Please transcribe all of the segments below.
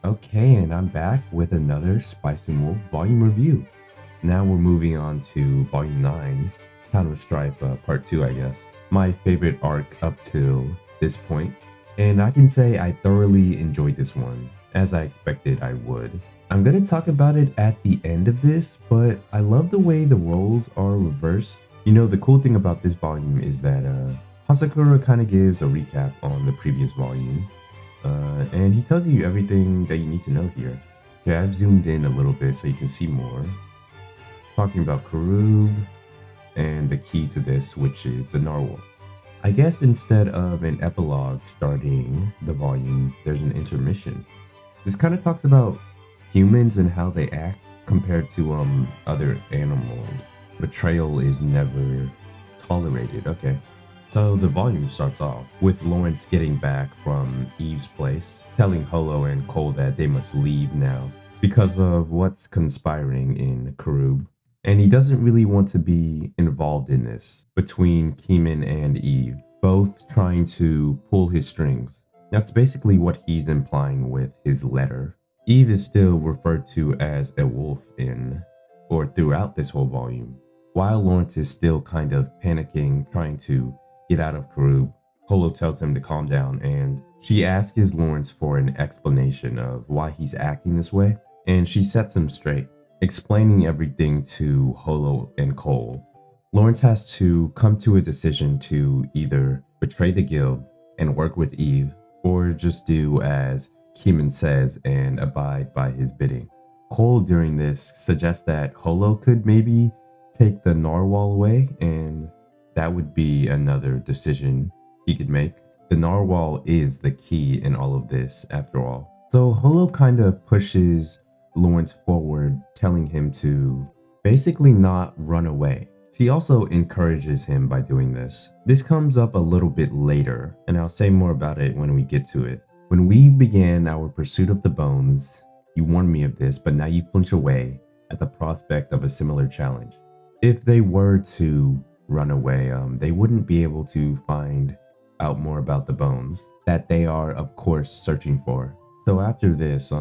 Okay, and I'm back with another Spice and Wolf volume review. Now we're moving on to volume 9, Town of Strife, part 2, I guess. My favorite arc up till this point, and I can say I thoroughly enjoyed this one, as I expected I would. I'm gonna talk about it at the end of this, but I love the way the roles are reversed. You know, the cool thing about this volume is that Hasakura kind of gives a recap on the previous volume, and he tells you everything that you need to know here. Okay, I've zoomed in a little bit so you can see more. Talking about Karub and the key to this, which is the narwhal. I guess instead of an epilogue starting the volume, there's an intermission. This kind of talks about humans and how they act compared to other animals. Betrayal is never tolerated. Okay. So the volume starts off with Lawrence getting back from Eve's place, telling Holo and Cole that they must leave now because of what's conspiring in Karub. And he doesn't really want to be involved in this between Keeman and Eve, both trying to pull his strings. That's basically what he's implying with his letter. Eve is still referred to as a wolf in or throughout this whole volume, while Lawrence is still kind of panicking, trying to get out of Karub. Holo tells him to calm down, and she asks Lawrence for an explanation of why he's acting this way, and she sets him straight, explaining everything to Holo and Cole. Lawrence has to come to a decision to either betray the guild and work with Eve, or just do as Keeman says and abide by his bidding. Cole during this suggests that Holo could maybe take the narwhal away, and that would be another decision he could make. The narwhal is the key in all of this, after all. So Holo kind of pushes Lawrence forward, telling him to basically not run away. She also encourages him by doing this. This comes up a little bit later, and I'll say more about it when we get to it. When we began our pursuit of the bones, you warned me of this, but now you flinch away at the prospect of a similar challenge. If they were to run away, they wouldn't be able to find out more about the bones that they are, of course, searching for. So after this,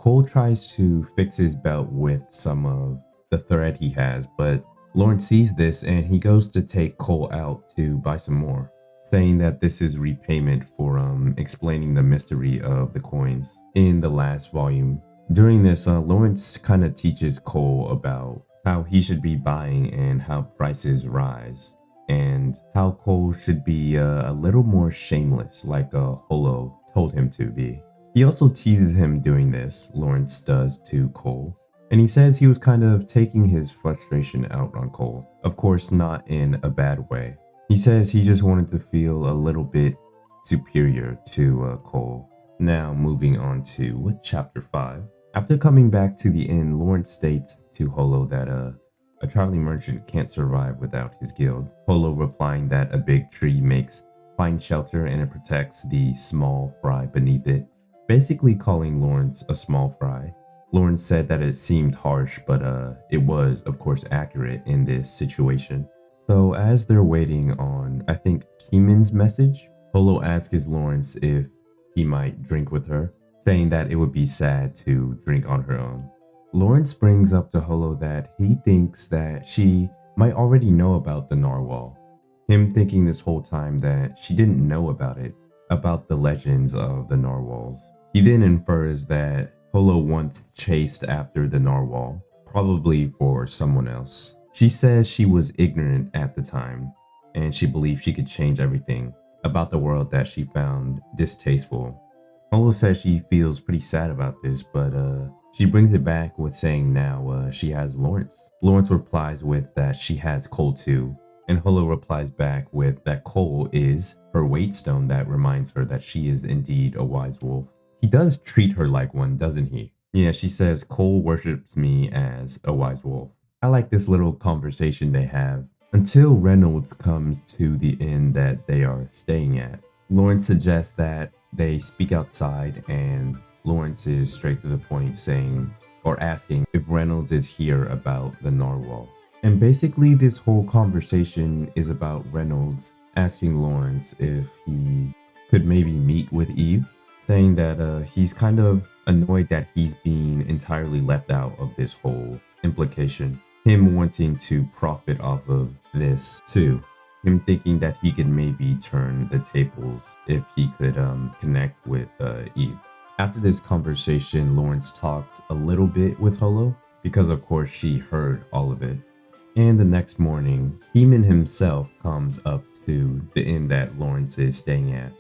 Cole tries to fix his belt with some of the thread he has, but Lawrence sees this and he goes to take Cole out to buy some more, saying that this is repayment for explaining the mystery of the coins in the last volume. During this, Lawrence kind of teaches Cole about how he should be buying and how prices rise, and how Cole should be a little more shameless, like Holo told him to be. He also teases him doing this, Lawrence does to Cole, and he says he was kind of taking his frustration out on Cole. Of course, not in a bad way. He says he just wanted to feel a little bit superior to Cole. Now moving on to chapter 5. After coming back to the inn, Lawrence states to Holo that a traveling merchant can't survive without his guild. Holo replying that a big tree makes fine shelter and it protects the small fry beneath it, basically calling Lawrence a small fry. Lawrence said that it seemed harsh, but it was, of course, accurate in this situation. So as they're waiting on, I think, Keeman's message, Holo asks Lawrence if he might drink with her, saying that it would be sad to drink on her own. Lawrence brings up to Holo that he thinks that she might already know about the narwhal, him thinking this whole time that she didn't know about it, about the legends of the narwhals. He then infers that Holo once chased after the narwhal, probably for someone else. She says she was ignorant at the time, and she believed she could change everything about the world that she found distasteful. Holo says she feels pretty sad about this, but she brings it back with saying now she has Lawrence. Lawrence replies with that she has Cole too, and Holo replies back with that Cole is her waitstone that reminds her that she is indeed a wise wolf. He does treat her like one, doesn't he? Yeah, she says Cole worships me as a wise wolf. I like this little conversation they have until Reynolds comes to the inn that they are staying at. Lawrence suggests that they speak outside, and Lawrence is straight to the point, saying or asking if Reynolds is here about the narwhal. And basically this whole conversation is about Reynolds asking Lawrence if he could maybe meet with Eve, saying that he's kind of annoyed that he's being entirely left out of this whole implication. Him wanting to profit off of this too. Him thinking that he could maybe turn the tables if he could connect with Eve. After this conversation, Lawrence talks a little bit with Holo because of course she heard all of it. And the next morning, Heeman himself comes up to the inn that Lawrence is staying at.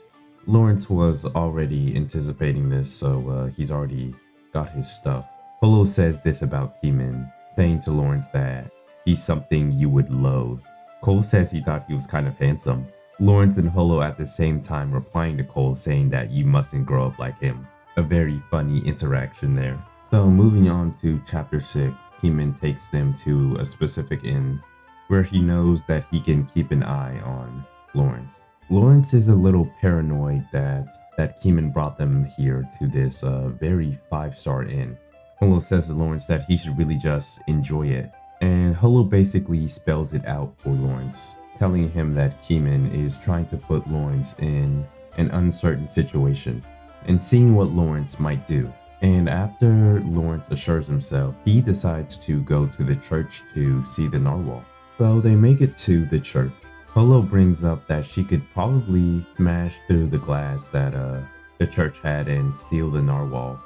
Lawrence was already anticipating this, so he's already got his stuff. Holo says this about Heeman, saying to Lawrence that he's something you would loathe. Cole says he thought he was kind of handsome. Lawrence and Holo at the same time replying to Cole saying that you mustn't grow up like him. A very funny interaction there. So moving on to chapter 6, Heeman takes them to a specific inn where he knows that he can keep an eye on Lawrence. Lawrence is a little paranoid that Heeman brought them here to this very 5-star inn. Holo says to Lawrence that he should really just enjoy it. And Holo basically spells it out for Lawrence, telling him that Heeman is trying to put Lawrence in an uncertain situation and seeing what Lawrence might do. And after Lawrence assures himself, he decides to go to the church to see the narwhal. So they make it to the church. Holo brings up that she could probably smash through the glass that the church had and steal the narwhal.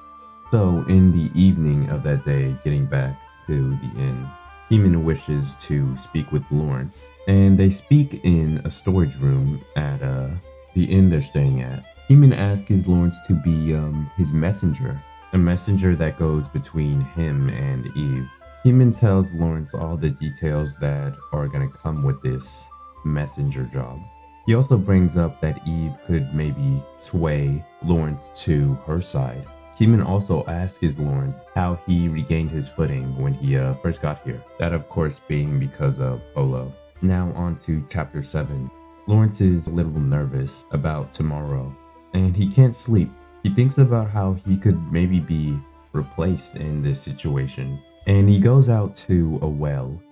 So in the evening of that day, getting back to the inn, Heeman wishes to speak with Lawrence, and they speak in a storage room at the inn they're staying at. Heeman asks Lawrence to be his messenger, a messenger that goes between him and Eve. Heeman tells Lawrence all the details that are going to come with this messenger job. He also brings up that Eve could maybe sway Lawrence to her side. Heeman also asks Lawrence how he regained his footing when he first got here. That of course being because of Holo. Now on to chapter 7. Lawrence is a little nervous about tomorrow and he can't sleep. He thinks about how he could maybe be replaced in this situation. And he goes out to a well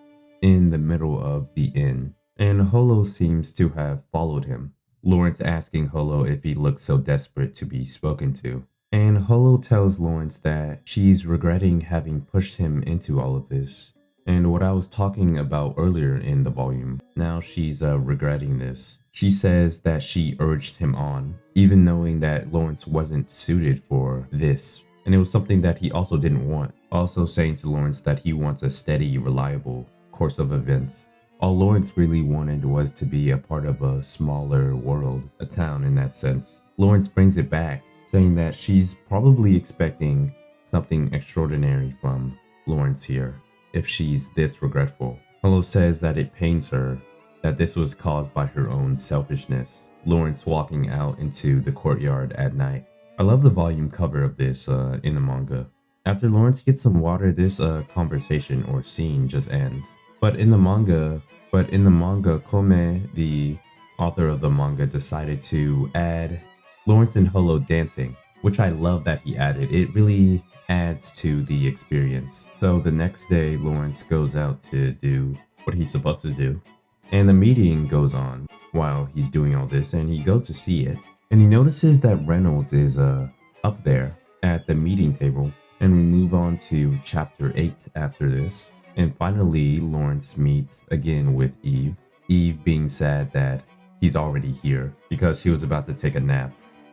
in the middle of the inn. And Holo seems to have followed him. Lawrence asking Holo if he looks so desperate to be spoken to. And Holo tells Lawrence that she's regretting having pushed him into all of this. And what I was talking about earlier in the volume, now she's regretting this. She says that she urged him on, even knowing that Lawrence wasn't suited for this. And it was something that he also didn't want. Also saying to Lawrence that he wants a steady, reliable course of events. All Lawrence really wanted was to be a part of a smaller world, a town in that sense. Lawrence brings it back, saying that she's probably expecting something extraordinary from Lawrence here, if she's this regretful. Holo says that it pains her that this was caused by her own selfishness. Lawrence walking out into the courtyard at night. I love the volume cover of this in the manga. After Lawrence gets some water, this conversation or scene just ends. But in the manga, Kome, the author of the manga, decided to add Lawrence and Holo dancing, which I love that he added. It really adds to the experience. So the next day, Lawrence goes out to do what he's supposed to do. And the meeting goes on while he's doing all this, and he goes to see it. And he notices that Reynolds is up there at the meeting table. And we move on to chapter 8 after this. And finally, Lawrence meets again with Eve. Eve being sad that he's already here because she was about to take a nap.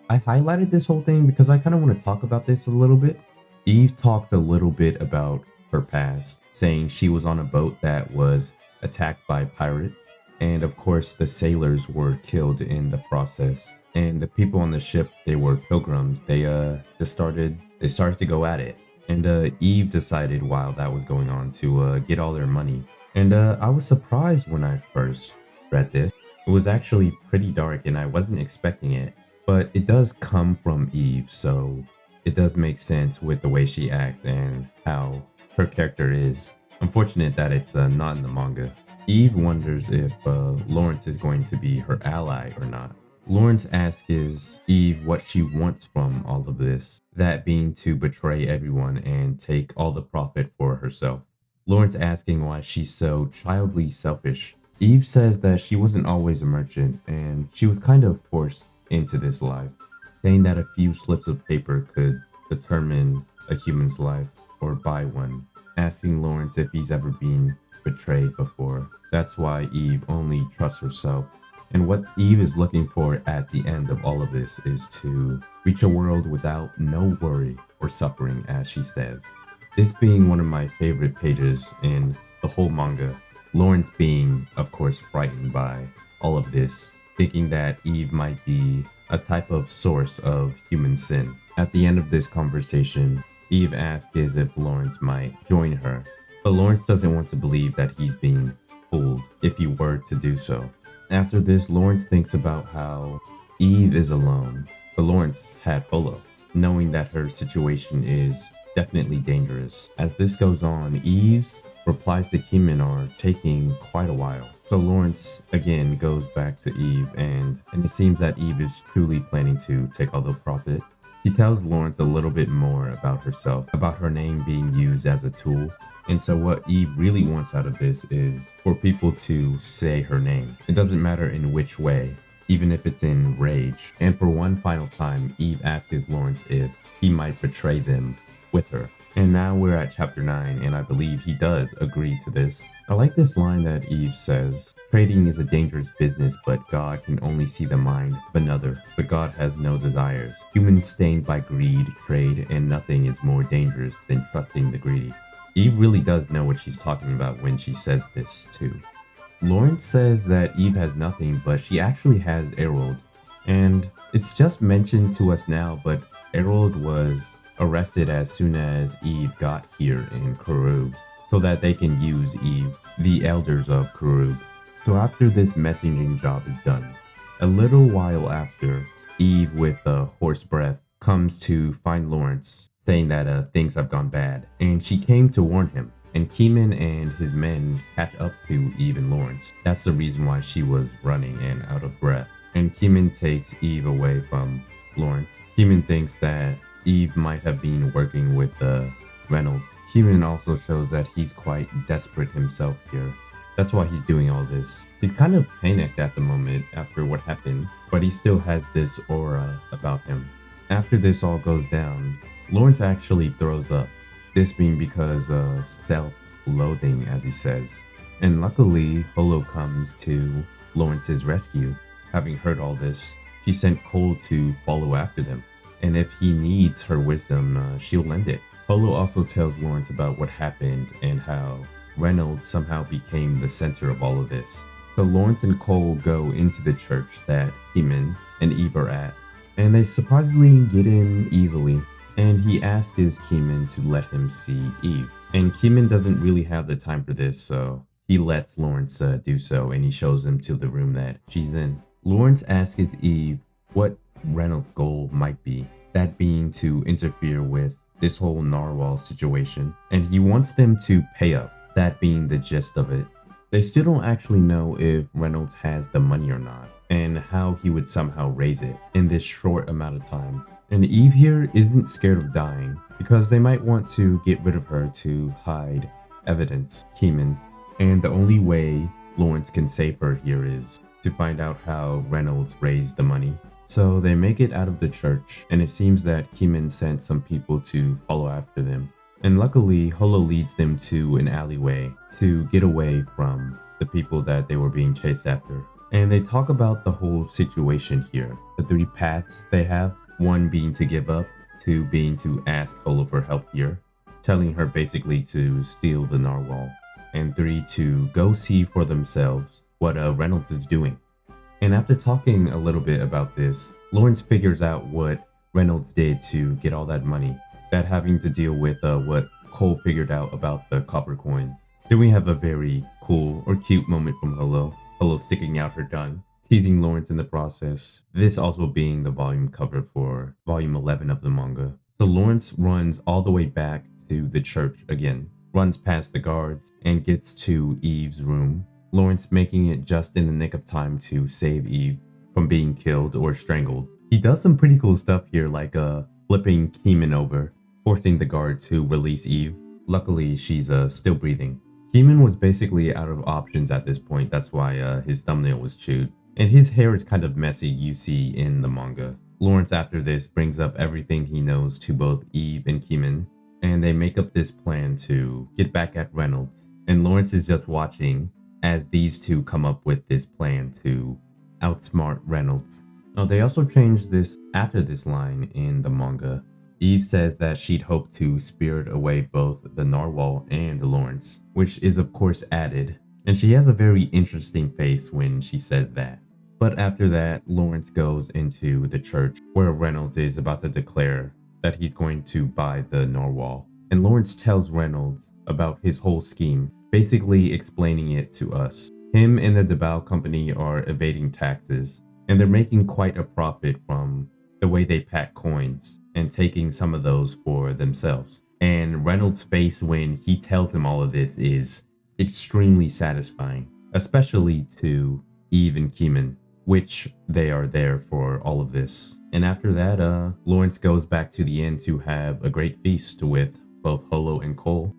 I highlighted this whole thing because I kind of want to talk about this a little bit. Eve talked a little bit about her past, saying she was on a boat that was attacked by pirates. And of course, the sailors were killed in the process. And the people on the ship, they were pilgrims. They started to go at it. And Eve decided while that was going on to get all their money. And I was surprised when I first read this. It was actually pretty dark and I wasn't expecting it. But it does come from Eve, so it does make sense with the way she acts and how her character is. Unfortunate that it's not in the manga. Eve wonders if Lawrence is going to be her ally or not. Lawrence asks Eve what she wants from all of this, that being to betray everyone and take all the profit for herself. Lawrence asking why she's so childly selfish. Eve says that she wasn't always a merchant and she was kind of forced into this life, saying that a few slips of paper could determine a human's life or buy one, asking Lawrence if he's ever been betrayed before. That's why Eve only trusts herself. And what Eve is looking for at the end of all of this is to reach a world without no worry or suffering, as she says. This being one of my favorite pages in the whole manga. Lawrence being, of course, frightened by all of this, thinking that Eve might be a type of source of human sin. At the end of this conversation, Eve asks if Lawrence might join her, but Lawrence doesn't want to believe that he's being fooled if he were to do so. After this, Lawrence thinks about how Eve is alone, but Lawrence had Polo, knowing that her situation is definitely dangerous. As this goes on, Eve's replies to Keeman are taking quite a while. So Lawrence again goes back to Eve and it seems that Eve is truly planning to take all the profit. She tells Lawrence a little bit more about herself, about her name being used as a tool. And so what Eve really wants out of this is for people to say her name. It doesn't matter in which way, even if it's in rage. And for one final time, Eve asks Lawrence if he might betray them with her. And now we're at chapter 9, and I believe he does agree to this. I like this line that Eve says, "Trading is a dangerous business, but God can only see the mind of another, but God has no desires. Humans stained by greed trade, and nothing is more dangerous than trusting the greedy." Eve really does know what she's talking about when she says this too. Lawrence says that Eve has nothing, but she actually has Erold. And it's just mentioned to us now, but Erold was arrested as soon as Eve got here in Karug, so that they can use Eve, the elders of Karug. So after this messaging job is done, a little while after, Eve with a hoarse breath comes to find Lawrence, saying that things have gone bad, and she came to warn him. And Keeman and his men catch up to Eve and Lawrence. That's the reason why she was running and out of breath. And Keeman takes Eve away from Lawrence. Keeman thinks that Eve might have been working with Reynolds. Keeman also shows that he's quite desperate himself here. That's why he's doing all this. He's kind of panicked at the moment after what happened, but he still has this aura about him. After this all goes down, Lawrence actually throws up. This being because of self-loathing, as he says. And luckily, Holo comes to Lawrence's rescue. Having heard all this, she sent Cole to follow after them. And if he needs her wisdom, she'll lend it. Holo also tells Lawrence about what happened and how Reynolds somehow became the center of all of this. So Lawrence and Cole go into the church that Keeman and Eve are at, and they surprisingly get in easily. And he asks Keeman to let him see Eve. And Keeman doesn't really have the time for this, so he lets Lawrence do so, and he shows him to the room that she's in. Lawrence asks Eve what Reynolds' goal might be, that being to interfere with this whole narwhal situation, and he wants them to pay up, that being the gist of it. They still don't actually know if Reynolds has the money or not, and how he would somehow raise it in this short amount of time. And Eve here isn't scared of dying, because they might want to get rid of her to hide evidence, Keeman, and the only way Lawrence can save her here is to find out how Reynolds raised the money. So they make it out of the church, and it seems that Keeman sent some people to follow after them. And luckily, Holo leads them to an alleyway to get away from the people that they were being chased after. And they talk about the whole situation here, the 3 paths they have, one being to give up, 2 being to ask Holo for help here, telling her basically to steal the narwhal, and 3 to go see for themselves what Reynolds is doing. And after talking a little bit about this, Lawrence figures out what Reynolds did to get all that money, that having to deal with what Cole figured out about the copper coins. Then we have a very cool or cute moment from Holo sticking out her gun, teasing Lawrence in the process, this also being the volume cover for volume 11 of the manga. So Lawrence runs all the way back to the church again, runs past the guards, and gets to Eve's room. Lawrence making it just in the nick of time to save Eve from being killed or strangled. He does some pretty cool stuff here, like flipping Keeman over, forcing the guard to release Eve. Luckily, she's still breathing. Keeman was basically out of options at this point, that's why his thumbnail was chewed. And his hair is kind of messy, you see in the manga. Lawrence after this brings up everything he knows to both Eve and Keeman, and they make up this plan to get back at Reynolds. And Lawrence is just watching as these two come up with this plan to outsmart Reynolds. Now, they also changed this after this line in the manga. Eve says that she'd hoped to spirit away both the narwhal and Lawrence, which is of course added, and she has a very interesting face when she says that. But after that, Lawrence goes into the church where Reynolds is about to declare that he's going to buy the narwhal. And Lawrence tells Reynolds about his whole scheme, basically explaining it to us. Him and the DeBow company are evading taxes, and they're making quite a profit from the way they pack coins and taking some of those for themselves. And Reynolds' face when he tells him all of this is extremely satisfying, especially to Eve and Keeman, which they are there for all of this. And after that, Lawrence goes back to the inn to have a great feast with both Holo and Cole,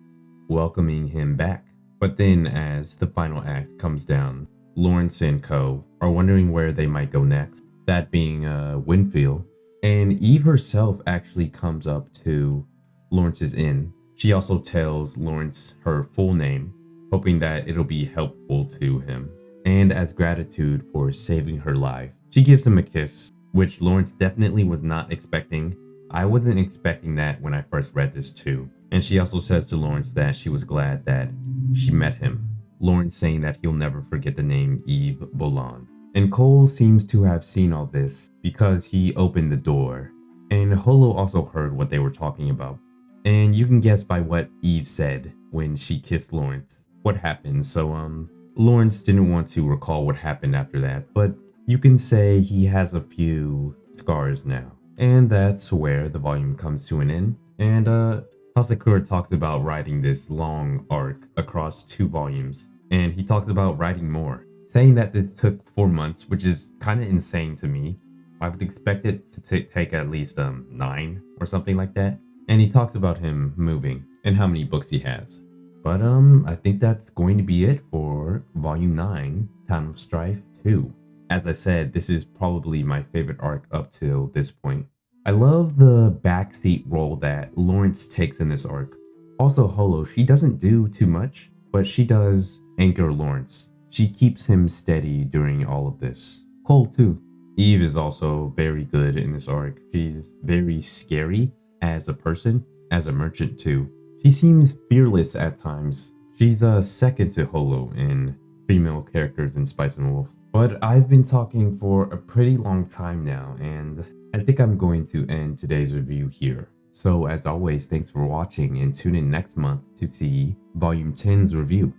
welcoming him back. But then as the final act comes down, Lawrence and Co are wondering where they might go next, that being Winfield. And Eve herself actually comes up to Lawrence's inn. She also tells Lawrence her full name, hoping that it'll be helpful to him. And as gratitude for saving her life, she gives him a kiss, which Lawrence definitely was not expecting. I wasn't expecting that when I first read this too. And she also says to Lawrence that she was glad that she met him. Lawrence saying that he'll never forget the name Eve Bolan. And Cole seems to have seen all this because he opened the door. And Holo also heard what they were talking about. And you can guess by what Eve said when she kissed Lawrence what happened. So Lawrence didn't want to recall what happened after that, but you can say he has a few scars now. And that's where the volume comes to an end. And Hasakura talks about writing this long arc across 2 volumes, and he talks about writing more, saying that this took 4 months, which is kind of insane to me. I would expect it to take at least 9 or something like that. And he talks about him moving and how many books he has. But I think that's going to be it for Volume 9, Town of Strife 2. As I said, this is probably my favorite arc up till this point. I love the backseat role that Lawrence takes in this arc. Also Holo, she doesn't do too much, but she does anchor Lawrence. She keeps him steady during all of this. Cole too. Eve is also very good in this arc. She's very scary as a person, as a merchant too. She seems fearless at times. She's second to Holo in female characters in Spice and Wolf. But I've been talking for a pretty long time now, and I think I'm going to end today's review here. So as always, thanks for watching and tune in next month to see Volume 10's review.